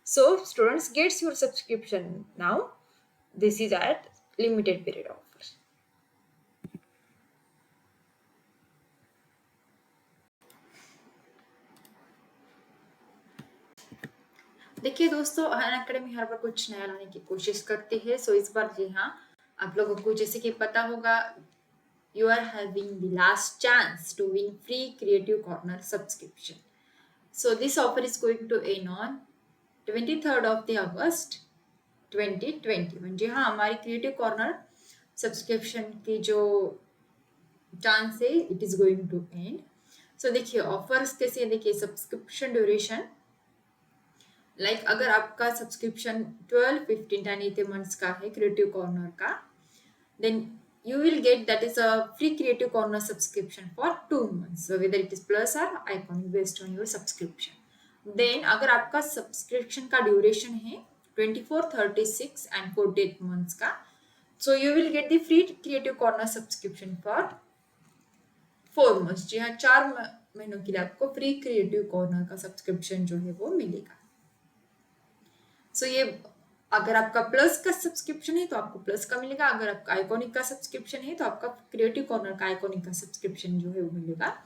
So students gets your subscription now. This is at limited period offer. देखिए दोस्तों, अन academy हर बार कुछ नया लाने की कोशिश करती है. सो इस बार जी हाँ, आप लोगों को जैसे कि पता होगा, you are having the last chance to win free Creative Corner subscription. So this offer is going to end on 23rd of the August 2020. म्हणजे हाँ, हमारी क्रिएटिव कॉर्नर सब्सक्रिप्शन की जो चांस है, it is going to end. So देखिए offers कैसे, देखिए subscription duration, like अगर आपका सब्सक्रिप्शन 12, 15 एंड 18 मंथ्स का है क्रिएटिव कॉर्नर का, then you will get that is a free Creative Corner subscription for 2 months. So whether it is plus or iconic based on your subscription. Then अगर आपका subscription का duration है 24, 36 and 48 months का, so you will get the free Creative Corner subscription for 4 months. जी हाँ, 4 महीनों के लिए आपको फ्री क्रिएटिव कॉर्नर का सब्सक्रिप्शन जो है वो मिलेगा. सो ये अगर आपका प्लस का सब्सक्रिप्शन है तो आपको प्लस का मिलेगा, अगर आपका आइकॉनिक का सब्सक्रिप्शन है तो आपका क्रिएटिव कॉर्नर का आइकॉनिक का सब्सक्रिप्शन जो है वो मिलेगा.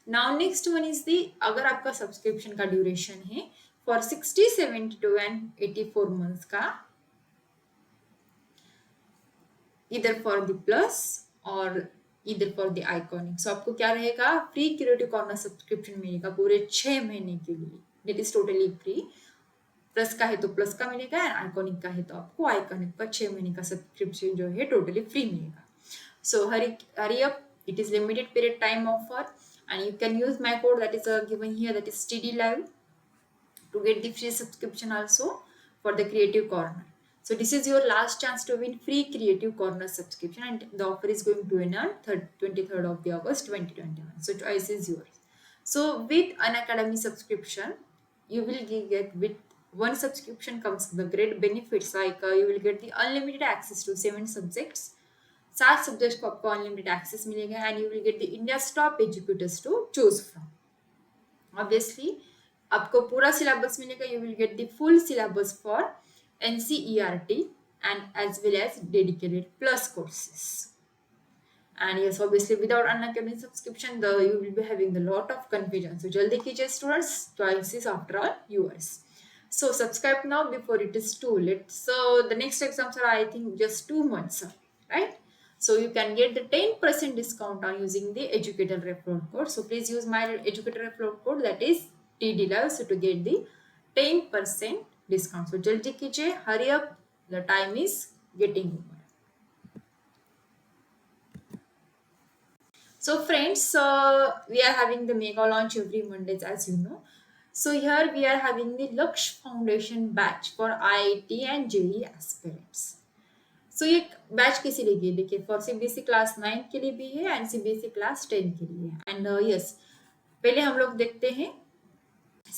नाउ नेक्स्ट वन इज दी, अगर आपका सब्सक्रिप्शन का ड्यूरेशन है फॉर 60, 72 एंड 84 मंथ्स का, इधर फॉर द प्लस और इधर फॉर द आइकॉनिक. सो आपको क्या रहेगा, फ्री क्रिएटिव कॉर्नर सब्सक्रिप्शन मिलेगा पूरे 6 महीने के लिए. It is totally free. Plus का है तो प्लस का मिलेगा, एंड आइकॉनिक का है तो आपको आइकॉनिक का 6 महीने का सब्सक्रिप्शन जो है टोटली फ्री मिलेगा. So hurry up, it is limited period time offer, and you can use my code that is given here, that is TD Live, to get the free subscription also for the Creative Corner. So this is your last chance to win free Creative Corner subscription, and the offer is going to end on 23rd of the August 2021. So choice is yours. So with an academy subscription, you will get, with one subscription comes the great benefits, like you will get the unlimited access to 7 subjects. 7 subjects को आपको unlimited access मिलेगा, and you will get the India's top educators to choose from. Obviously आपको पूरा syllabus मिलेगा. You will get the full syllabus for NCERT and as well as dedicated plus courses. And yes, obviously without Unacademy subscription, you will be having a lot of confusion. So jaldi kijiye students, choice is after all yours. So subscribe now before it is too late. So the next exams are, I think, just 2 months, right? So you can get the 10% discount on using the educator referral code. So please use my educator referral code, that is TD Live, so to get the 10% discount. So jaldi kijiye, hurry up, the time is getting over. So friends, we are having the mega launch every Mondays, as you know. So here we are having the Laksh Foundation batch for IIT and JEE aspirants. So ये batch किसी लिए, देखिए for CBSE class 9 के लिए भी है and CBSE class 10 के लिए. एंड यस, पहले हम लोग देखते हैं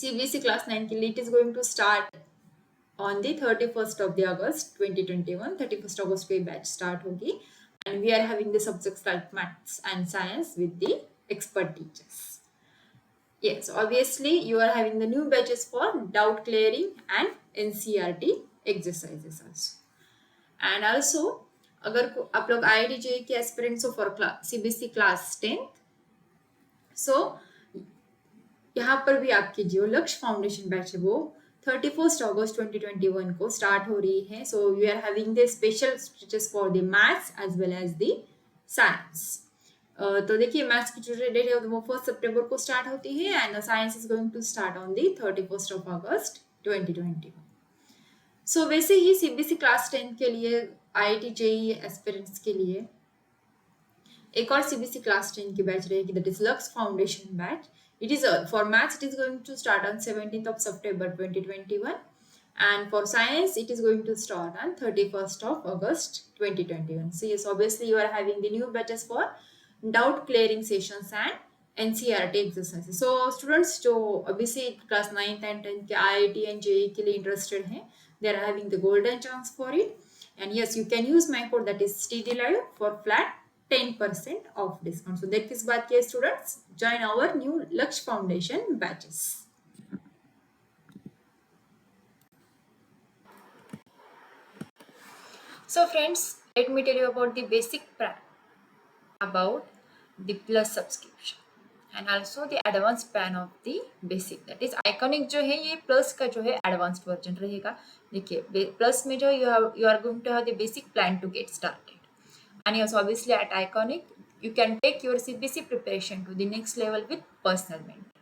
CBSE क्लास 9 के लिए. It is going to start on the 31st of the August 2021. 31st अगस्त को ये बैच स्टार्ट होगी, and we are having the subjects like maths and science with the expert teachers. Yes, obviously you are having the new batches for doubt clearing and NCERT exercises also. And also अगर आप लोग IIT JEE के aspirants हो for CBSE class 10th, सो यहाँ पर भी आपकी जो लक्ष्य फाउंडेशन बैच है वो 31st अगस्त 2021 को स्टार्ट हो रही है. So we are having the special stretches for the maths as well as the science. तो देखिए मैथ्स की जो डेट है वो 1 सितंबर को स्टार्ट होती है and science is going to start on the 31st of August 2021. सो वैसे ही CBSE क्लास 10 के लिए IIT JEE एस्पिरेंट्स के लिए एक और CBSE क्लास 10 की बैच रहेगी, that is lux foundation batch. It is for maths, it is going to start on 17th of September 2021, and for science it is going to start on 31st of August 2021. So yes, obviously you are having the new batches for doubt clearing sessions and NCERT exercises. So students जो obviously class 9th and 10th के IIT and JEE के लिए interested हैं, they are having the golden chance for it. And yes, you can use my code, that is TD Live, for flat 10% off discount. So that is बात की students, join our new Laksh Foundation batches. So friends, let me tell you about the basic plan about the plus subscription and also the advanced plan of the basic, that is iconic जो है ये plus का जो है advanced version रहेगा. देखिए plus में जो you are going to have the basic plan to get started, and yes obviously at iconic you can take your CBSE preparation to the next level with personal mentor.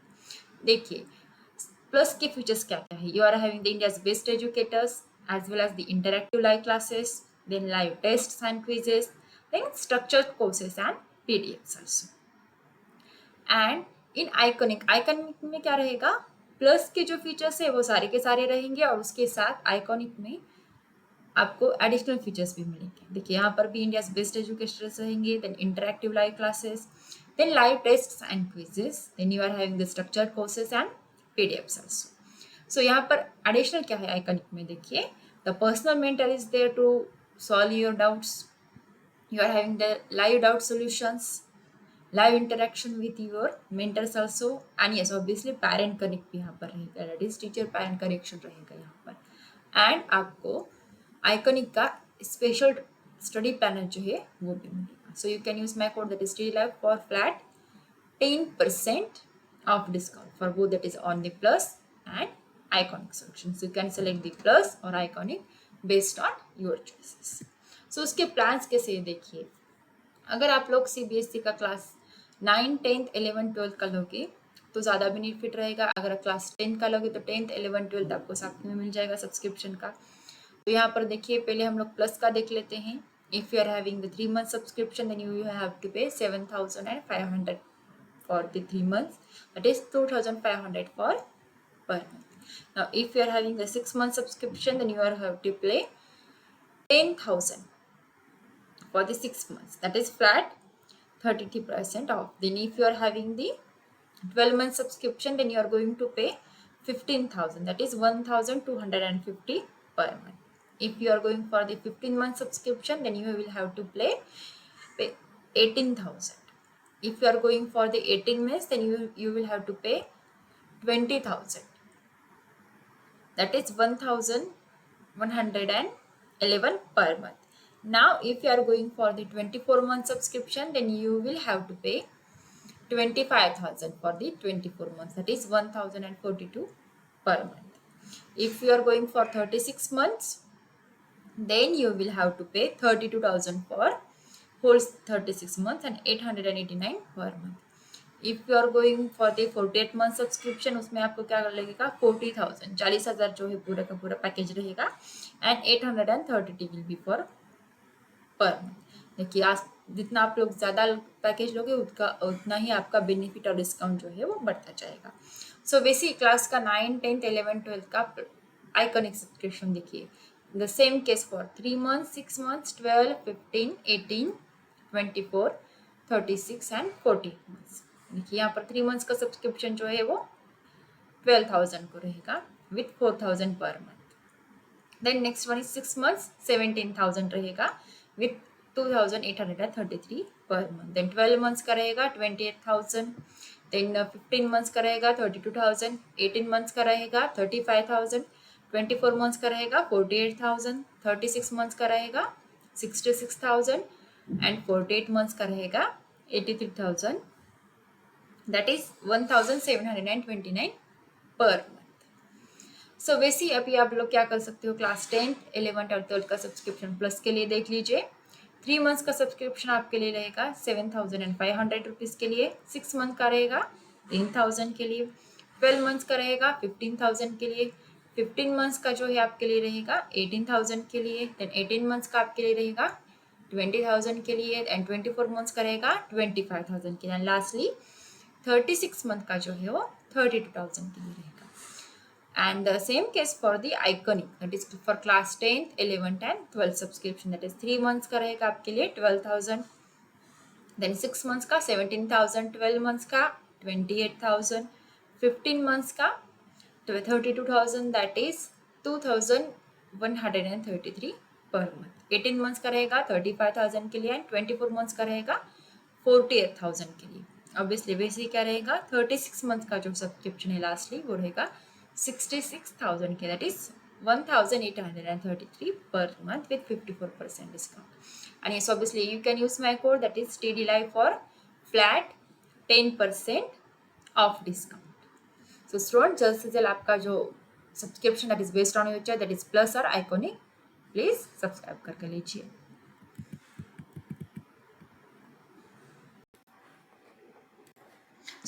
देखिए plus के features क्या क्या है. You are having the India's best educators as well as the interactive live classes, then live tests and quizzes, then structured courses and PDFs also. And in iconic में क्या रहेगा, plus के जो features है वो सारे के सारे रहेंगे और उसके साथ आइकॉनिक में आपको एडिशनल फीचर्स भी मिलेंगे. देखिए यहाँ पर भी इंडियाज बेस्ट एजुकेटर्स रहेंगे, then interactive live classes, then live tests and quizzes, then you are having the structured courses and PDFs also. So यहाँ पर एडिशनल क्या है आइकॉनिक में, देखिए the personal mentor is there to solve your doubts. You are having the live doubt solutions, live interaction with your mentors also, and yes obviously parent connect भी यहाँ पर रहेगा, that is teacher parent connection रहेगा यहाँ पर. And आपको iconic का special study panel जो है वो भी मिलेगा. सो you can use my code, that is TD Live, for flat 10% of discount for both, that is on the plus and iconic solutions. You can select the plus or iconic based on your choices. So उसके plans कैसे देखिए, अगर आप लोग CBSE का class 9, 10th, 11th, 12th का लोगे तो ज़्यादा बेनिफिट रहेगा. अगर आप क्लास 10 का लोगे तो 10th, 11th, 12th आपको साथ में मिल जाएगा सब्सक्रिप्शन का. तो यहाँ पर देखिए पहले हम लोग प्लस का देख लेते हैं. If you are having the 3 month subscription then you have to pay 7,500 for the 3 months, that is 2,500 for per month. Now if you are having a 6 month subscription then you are have to pay 10,000 for the 6 months, that is flat 33% off. Then if you are having the 12 month subscription then you are going to pay 15,000, that is 1,250 per month. If you are going for the 15 month subscription then you will have to pay 18,000. If you are going for the 18 months then you will have to pay 20,000, that is 1,111 per month. Now if you are going for the 24 month subscription then you will have to pay 25,000 for the 24 months, that is 1,042 per month. If you are going for 36 months then you will have to pay 32,000 for whole 36 months and 889 per month. If you are going for the 48 month subscription उसमें आपको क्या लगेगा 40,000, 40,000 जो है पूरा का पूरा package रहेगा and 830 will be for per month. देखिए आज जितना आप लोग ज़्यादा पैकेज लोगे उतना ही आपका बेनिफिट और डिस्काउंट जो है वो बढ़ता जाएगा. सो वैसे क्लास का 9, 10th, 11th, 12th का आइकॉनिक सब्सक्रिप्शन देखिए the same case for 3 months, 6 months, 12, 15, 18, 24, 36 and 40 months. देखिए यहाँ पर 3 months का सब्सक्रिप्शन जो है वो 12,000 को रहेगा with 4,000 per month. Then next one is 6 months, 17,000 रहेगा with 2,833 per month. Then 12 months का रहेगा 28,000. Then 15 months का रहेगा 32,000. 18 months का रहेगा 35,000. 24 मंथ्स का रहेगा 48,000, 36 मंथ्स का रहेगा 66,000 एंड 48 मंथ्स का रहेगा 83,000, दैट इज 1,729 पर मंथ। सो वैसे अभी आप लोग क्या कर सकते हो, क्लास 10, 11 और 12 का सब्सक्रिप्शन प्लस के लिए देख लीजिए। 3 मंथ्स का सब्सक्रिप्शन आपके लिए रहेगा 7,500 रुपीज़ के लिए, 6 मंथ का रहेगा 10,000 के लिए, 12 मंथ्स का रहेगा 15,000 के लिए, 15 मंथ्स का जो है आपके लिए रहेगा 18,000 के लिए, देन 18 मंथ्स का आपके लिए रहेगा 20,000 के लिए, एंड 24 मंथ्स का रहेगा 25,000 के लिए, एंड लास्टली 36 मंथ का जो है वो 32,000 के लिए रहेगा। And the same case for the iconic, that is for class 10th, 11th and 12th subscription, that is 3 months का रहेगा आपके लिए 12,000, then 6 months का 17,000, 12 months का 28,000, 15 months का 32,000, that is 2,133 per month, 18 months का रहेगा 35,000 के लिए, एंड 24 months का रहेगा 48,000 के लिए। ऑब्वियसली वैसे क्या रहेगा, 36 मंथ का जो सब्सक्रिप्शन है लास्टली वो रहेगा 66,000 के, that is 1,833 per month with 54% discount. And yes, obviously you can use my code, that is TD Live, for flat 10% off discount. So student, जल्द से जल्द आपका जो subscription that is based on your, that is plus और iconic, please subscribe करके लीजिए।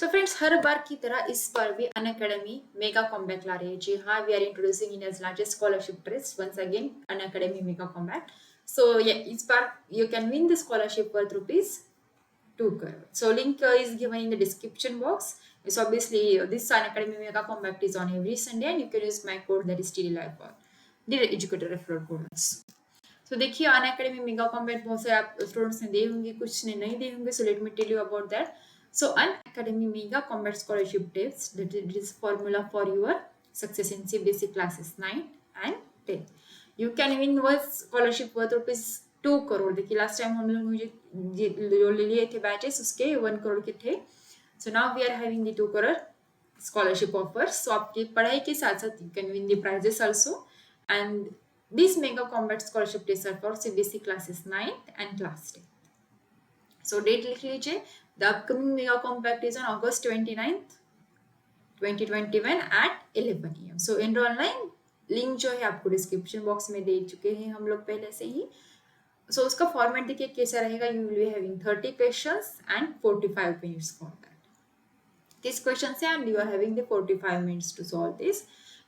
So friends, हर बार की तरह इस बार भी अनअकैडमी मेगा कॉम्बैक ला रही है। जी हाँ, we are introducing India's largest scholarship trust once again, Unacademy mega comeback. So इस बार you can win the scholarship worth rupees 2 crore. So link is given in the description box. So obviously this Unacademy Mega Compact is on every Sunday, and you can use my code, that is TDLive, for the educator referral codes. So देखिए, Unacademy Mega Compact बहुत से आप students ने दिए होंगे, कुछ ने नहीं दिए होंगे. So let me tell you about that. So Unacademy Mega Compact Scholarship Tips, that is formula for your success in CBSE classes 9 and 10. You can win one scholarship worth rupees 2 crore. देखिए last time हम लोग जो ले लिए थे batches उसके 1 करोड़ के थे. So now we are having the 2 crore scholarship offers. So आपकी पढ़ाई के साथ साथ you can win the prizes also. And this mega combat scholarship test are for CBSE classes 9th and class 10th. So date लिख लीजिए. The upcoming mega comeback is on August 29th, 2021 at 11 AM. So enroll online link जो है आपको description box में दे चुके हैं हम लोग पहले से ही. सो उसका फॉर्मेट देखिए कैसा रहेगा. You will be having 30 questions and 45 minutes for that. This questions है and you are having the 45 minutes to solve this.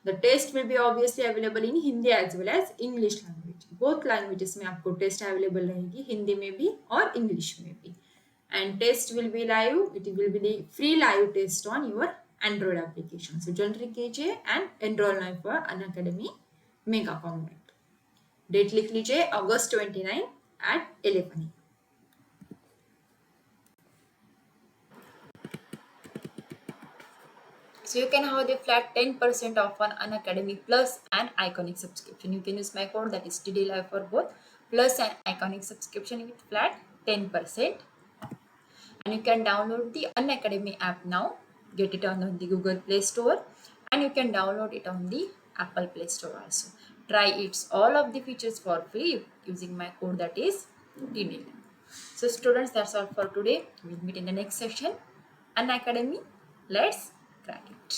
The test will be obviously available in Hindi as well as English language. Both languages में आपको test available रहेगी, हिंदी में भी और English में भी. And test will be live, it will be the free live test on your Android application. So जल्दी कीजिए and enroll now for Unacademy Mega Compact. डेट लिख लीजिए August 29 at 11 AM. So you can have the flat 10% off on Unacademy Plus and Iconic subscription. You can use my code, that is TDLive, for both Plus and Iconic subscription with flat 10%. And you can download the Unacademy app now. Get it on the Google Play Store, and you can download it on the Apple Play Store also. Try its all of the features for free using my code, that is TDLive. So students, that's all for today. We'll meet in the next session. Unacademy, let's crack it.